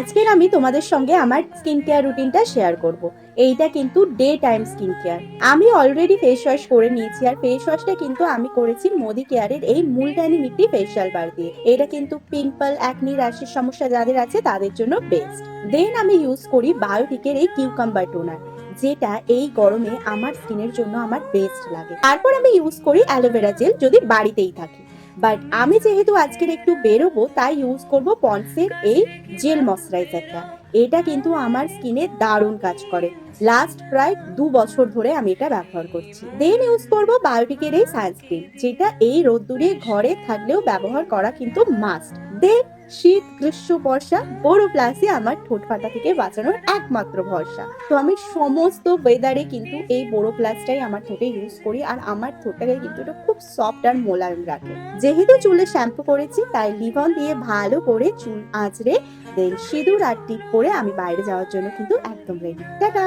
আজকের আমি তোমাদের সঙ্গে আমার স্কিন কেয়ার রুটিনটা শেয়ার করব। এইটা কিন্তু ডে টাইম স্কিন কেয়ার। আমি অলরেডি ফেস ওয়াশ করে নিয়েছি, আর ফেস ওয়াশটা কিন্তু আমি করেছি মোদি কেয়ারের এই মুলটানি মিট্টি ফেশিয়াল বার দিয়ে। এটা কিন্তু পিম্পল, অ্যাকনি, র্যাশের সমস্যা যাদের আছে তাদের জন্য বেস্ট। দেন আমি ইউজ করি বায়োটিকের এই কিউকাম্বার টোনার, যেটা এই গরমে আমার স্কিনের জন্য আমার বেস্ট লাগে। তারপর আমি ইউজ করি অ্যালোভেরা জেল, যদি বাড়িতেই থাকি। বাট আমি যেহেতু আজকের একটু বেরোবো, তাই ইউজ করব পন্ডসের এই জেল ময়শ্চারাইজারটা। এটা কিন্তু আমার স্কিনে দারুণ কাজ করে। লাস্ট প্রায় 2 বছর ধরে আমি এটা ব্যবহার করছি। দেন ইউজ করব বায়োটিকের এই সানস্ক্রিন, যেটা এই রোদ্দুরে ঘরে থাকলেও ব্যবহার করা কিন্তু মাস্ট। দেন শীত, গ্রীষ্ম, বর্ষা, বড় প্লাসই আমার ঠোঁট ফাটা থেকে বাঁচানোর একমাত্র ভরসা। তো আমি সমস্ত ওয়েদারে কিন্তু এই বড় প্লাসটাই আমার ঠোঁটে ইউজ করি, আর আমার ঠোঁটটাকে কিন্তু এটা খুব সফট আর মোলায়েম রাখে। যেহেতু চুলে শ্যাম্পু করেছি, তাই লিভন দিয়ে ভালো করে চুল আঁচড়ে দেন সিঁদুর আর টিপ পরে আমি বাইরে যাওয়ার জন্য কিন্তু একদম রেডি। টাটা।